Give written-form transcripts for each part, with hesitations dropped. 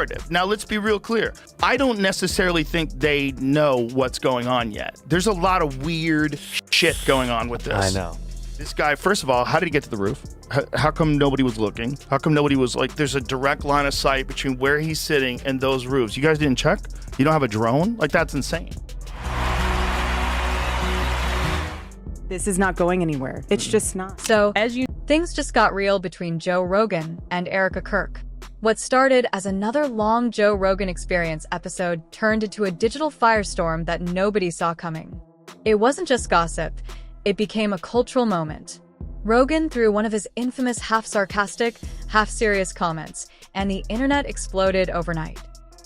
narrative. Now, let's be real clear. I don't necessarily think they know what's going on yet. There's a lot of weird shit going on with this. I know. This guy, first of all, how did he get to the roof? How come nobody was looking? How come nobody was like, there's a direct line of sight between where he's sitting and those roofs? You guys didn't check? You don't have a drone? Like, that's insane. This is not going anywhere. It's just not. So, things just got real between Joe Rogan and Erika Kirk. What started as another long Joe Rogan Experience episode turned into a digital firestorm that nobody saw coming. It wasn't just gossip, it became a cultural moment. Rogan threw one of his infamous half-sarcastic, half-serious comments, and the internet exploded overnight.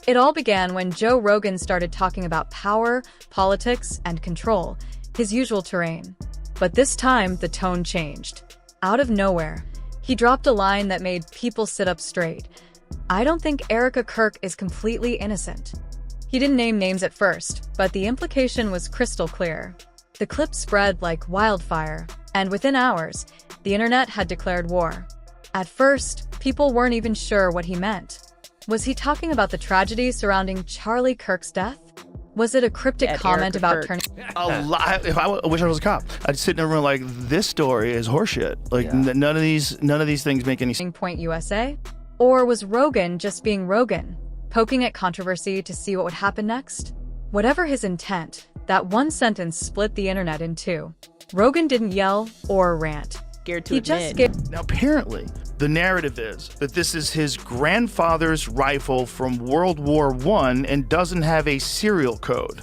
It all began when Joe Rogan started talking about power, politics, and control, his usual terrain. But this time, the tone changed. Out of nowhere, he dropped a line that made people sit up straight. I don't think Erika Kirk is completely innocent. He didn't name names at first, but the implication was crystal clear. The clip spread like wildfire, and within hours, the internet had declared war. At first, people weren't even sure what he meant. Was he talking about the tragedy surrounding Charlie Kirk's death? Was it a cryptic comment about turning? A lot. If I wish I was a cop, I'd sit in a room like, this story is horseshit. Like, none of these things make any sense. Point USA? Or was Rogan just being Rogan, poking at controversy to see what would happen next? Whatever his intent, that one sentence split the internet in two. Rogan didn't yell or rant. He just gave. Now, apparently, the narrative is that this is his grandfather's rifle from World War I and doesn't have a serial code.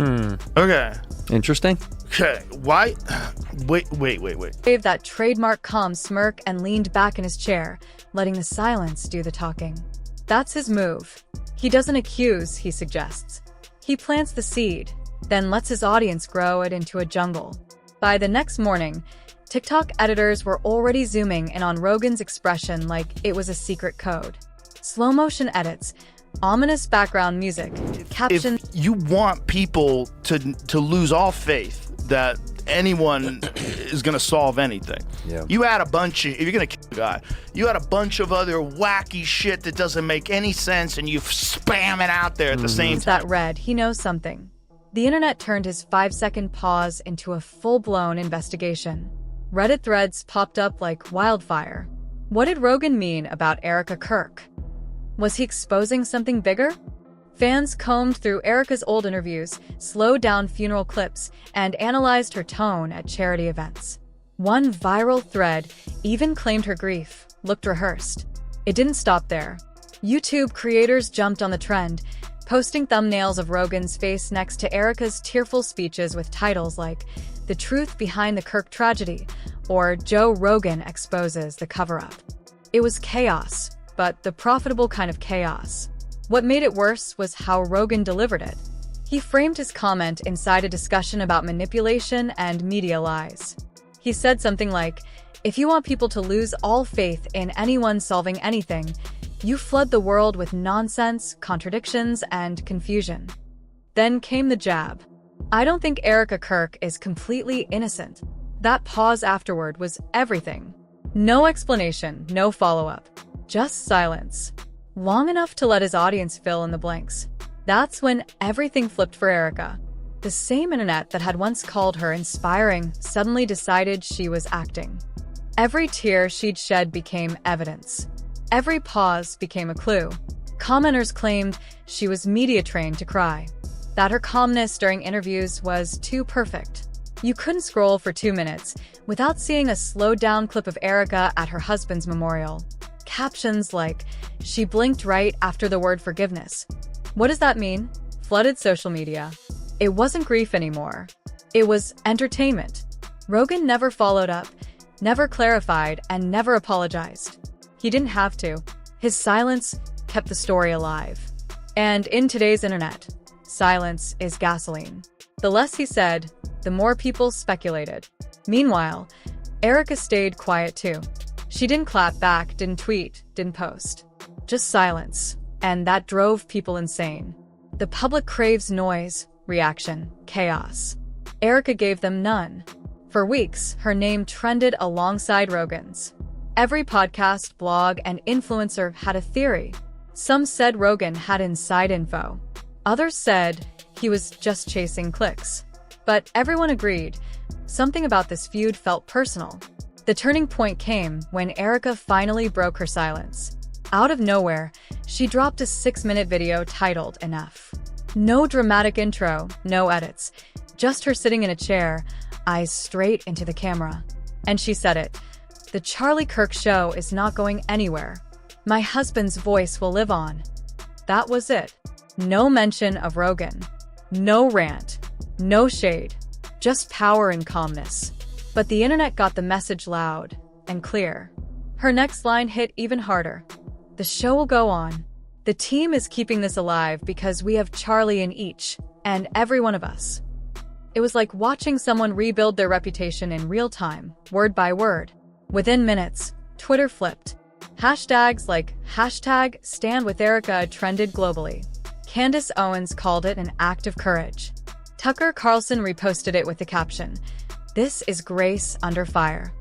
Okay. Interesting. Okay. Why? Wait. Gave that trademark calm smirk and leaned back in his chair, letting the silence do the talking. That's his move. He doesn't accuse, he suggests. He plants the seed, then lets his audience grow it into a jungle. By the next morning, TikTok editors were already zooming in on Rogan's expression like it was a secret code. Slow motion edits, ominous background music, captions. If you want people to lose all faith that anyone is going to solve anything, you add a bunch of, if you're going to kill a guy, you add a bunch of other wacky shit that doesn't make any sense and you spam it out there at the same time. That read, he knows something. The internet turned his 5-second pause into a full-blown investigation. Reddit threads popped up like wildfire. What did Rogan mean about Erika Kirk? Was he exposing something bigger? Fans combed through Erika's old interviews, slowed down funeral clips, and analyzed her tone at charity events. One viral thread even claimed her grief looked rehearsed. It didn't stop there. YouTube creators jumped on the trend, posting thumbnails of Rogan's face next to Erika's tearful speeches with titles like "The Truth Behind the Kirk Tragedy" or "Joe Rogan Exposes the Cover-Up." It was chaos, but the profitable kind of chaos. What made it worse was how Rogan delivered it. He framed his comment inside a discussion about manipulation and media lies. He said something like, "If you want people to lose all faith in anyone solving anything, you flood the world with nonsense, contradictions, and confusion." Then came the jab. I don't think Erika Kirk is completely innocent. That pause afterward was everything. No explanation, no follow-up. Just silence. Long enough to let his audience fill in the blanks. That's when everything flipped for Erika. The same internet that had once called her inspiring suddenly decided she was acting. Every tear she'd shed became evidence. Every pause became a clue. Commenters claimed she was media trained to cry. That her calmness during interviews was too perfect. You couldn't scroll for 2 minutes without seeing a slowed-down clip of Erika at her husband's memorial. Captions like, "She blinked right after the word forgiveness." What does that mean? Flooded social media. It wasn't grief anymore. It was entertainment. Rogan never followed up, never clarified, and never apologized. He didn't have to. His silence kept the story alive. And in today's internet, silence is gasoline. The less he said, the more people speculated. Meanwhile, Erika stayed quiet too. She didn't clap back, didn't tweet, didn't post. Just silence. And that drove people insane. The public craves noise, reaction, chaos. Erika gave them none. For weeks, her name trended alongside Rogan's. Every podcast, blog, and influencer had a theory. Some said Rogan had inside info. Others said he was just chasing clicks. But everyone agreed. Something about this feud felt personal. The turning point came when Erika finally broke her silence. Out of nowhere, she dropped a 6-minute video titled Enough. No dramatic intro, no edits. Just her sitting in a chair, eyes straight into the camera. And she said it. The Charlie Kirk show is not going anywhere. My husband's voice will live on. That was it. No mention of Rogan. No rant. No shade. Just power and calmness. But the internet got the message loud and clear. Her next line hit even harder. The show will go on. The team is keeping this alive because we have Charlie in each and every one of us. It was like watching someone rebuild their reputation in real time, word by word. Within minutes, Twitter flipped. Hashtags like #StandWithErika trended globally. Candace Owens called it an act of courage. Tucker Carlson reposted it with the caption, "This is grace under fire."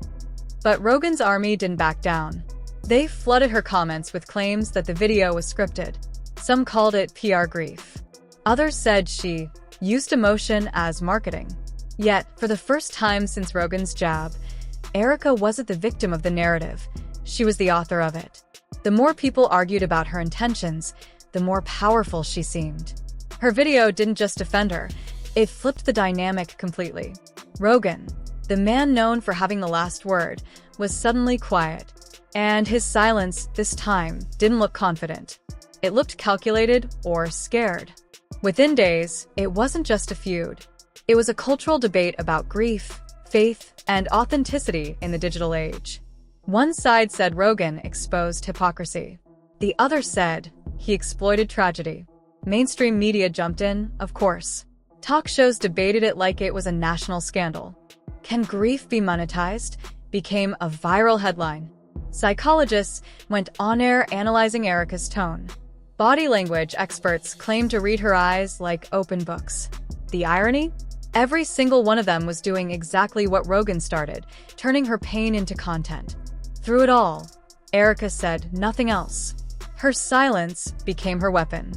But Rogan's army didn't back down. They flooded her comments with claims that the video was scripted. Some called it PR grief. Others said she used emotion as marketing. Yet, for the first time since Rogan's jab, Erika wasn't the victim of the narrative. She was the author of it. The more people argued about her intentions, the more powerful she seemed. Her video didn't just defend her, it flipped the dynamic completely. Rogan, the man known for having the last word, was suddenly quiet. And his silence, this time, didn't look confident. It looked calculated or scared. Within days, it wasn't just a feud. It was a cultural debate about grief, faith, and authenticity in the digital age. One side said Rogan exposed hypocrisy. The other said he exploited tragedy. Mainstream media jumped in, of course. Talk shows debated it like it was a national scandal. Can grief be monetized? Became a viral headline. Psychologists went on air analyzing Erika's tone. Body language experts claimed to read her eyes like open books. The irony? Every single one of them was doing exactly what Rogan started, turning her pain into content. Through it all, Erika said nothing else. Her silence became her weapon.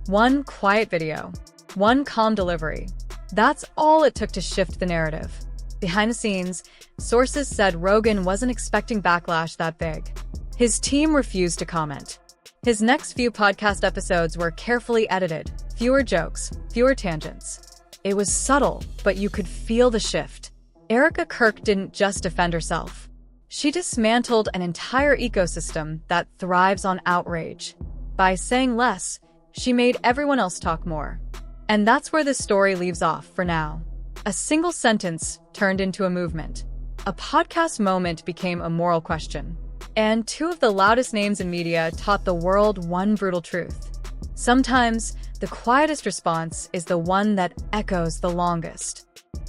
One quiet video, one calm delivery. That's all it took to shift the narrative. Behind the scenes, sources said Rogan wasn't expecting backlash that big. His team refused to comment. His next few podcast episodes were carefully edited, fewer jokes, fewer tangents. It was subtle, but you could feel the shift. Erika Kirk didn't just defend herself. She dismantled an entire ecosystem that thrives on outrage. By saying less, she made everyone else talk more. And that's where this story leaves off for now. A single sentence turned into a movement. A podcast moment became a moral question. And two of the loudest names in media taught the world one brutal truth. Sometimes, the quietest response is the one that echoes the longest.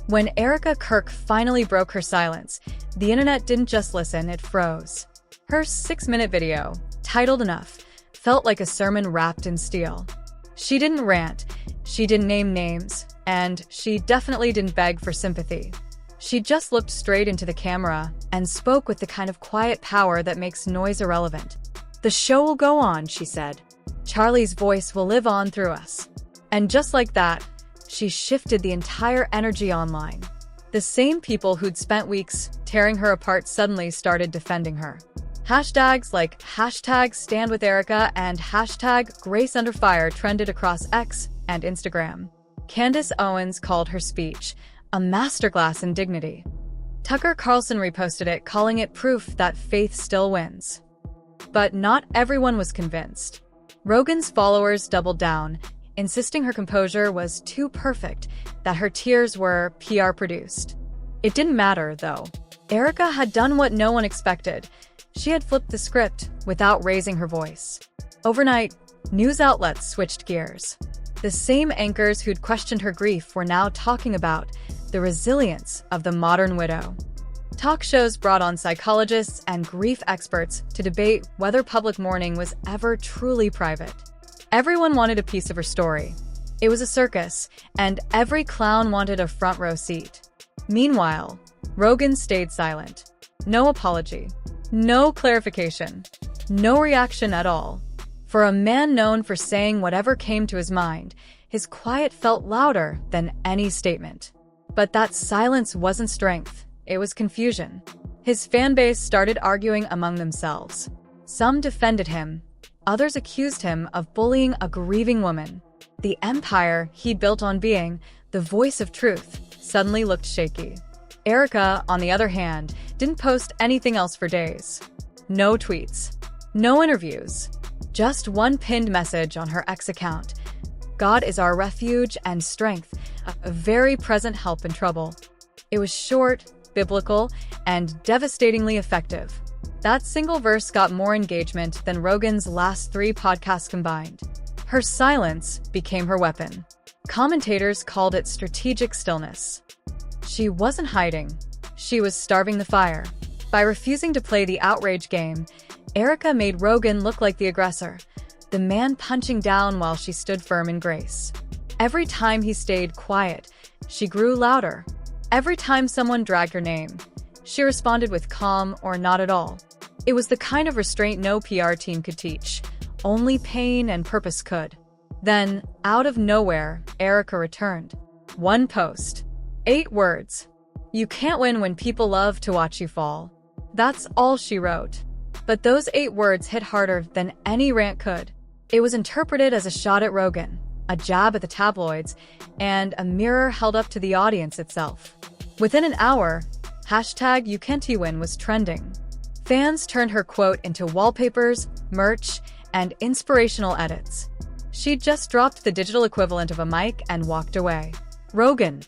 When Erika Kirk finally broke her silence, the internet didn't just listen, it froze. Her 6-minute video, titled Enough, felt like a sermon wrapped in steel. She didn't rant, she didn't name names, and she definitely didn't beg for sympathy. She just looked straight into the camera and spoke with the kind of quiet power that makes noise irrelevant. "The show will go on," she said. "Charlie's voice will live on through us." And just like that, she shifted the entire energy online. The same people who'd spent weeks tearing her apart suddenly started defending her. Hashtags like #StandWithErika and #GraceUnderFire trended across X and Instagram. Candace Owens called her speech a masterclass in dignity. Tucker Carlson reposted it, calling it proof that faith still wins. But not everyone was convinced. Rogan's followers doubled down, insisting her composure was too perfect, that her tears were PR produced. It didn't matter, though. Erika had done what no one expected. She had flipped the script without raising her voice. Overnight, news outlets switched gears. The same anchors who'd questioned her grief were now talking about the resilience of the modern widow. Talk shows brought on psychologists and grief experts to debate whether public mourning was ever truly private. Everyone wanted a piece of her story. It was a circus, and every clown wanted a front row seat. Meanwhile, Rogan stayed silent. No apology. No clarification. No reaction at all. For a man known for saying whatever came to his mind, his quiet felt louder than any statement. But that silence wasn't strength, it was confusion. His fan base started arguing among themselves. Some defended him, others accused him of bullying a grieving woman. The empire he built on being the voice of truth suddenly looked shaky. Erika, on the other hand, didn't post anything else for days. No tweets, no interviews, just one pinned message on her X account. God is our refuge and strength, a very present help in trouble. It was short, biblical, and devastatingly effective. That single verse got more engagement than Rogan's last 3 podcasts combined. Her silence became her weapon. Commentators called it strategic stillness. She wasn't hiding. She was starving the fire. By refusing to play the outrage game, Erika made Rogan look like the aggressor, the man punching down while she stood firm in grace. Every time he stayed quiet, she grew louder. Every time someone dragged her name, she responded with calm or not at all. It was the kind of restraint no PR team could teach. Only pain and purpose could. Then, out of nowhere, Erika returned. One post. 8 words. You can't win when people love to watch you fall. That's all she wrote. But those 8 words hit harder than any rant could. It was interpreted as a shot at Rogan, a jab at the tabloids, and a mirror held up to the audience itself. Within an hour, #YouCan'tWin was trending. Fans turned her quote into wallpapers, merch, and inspirational edits. She just dropped the digital equivalent of a mic and walked away. Rogan,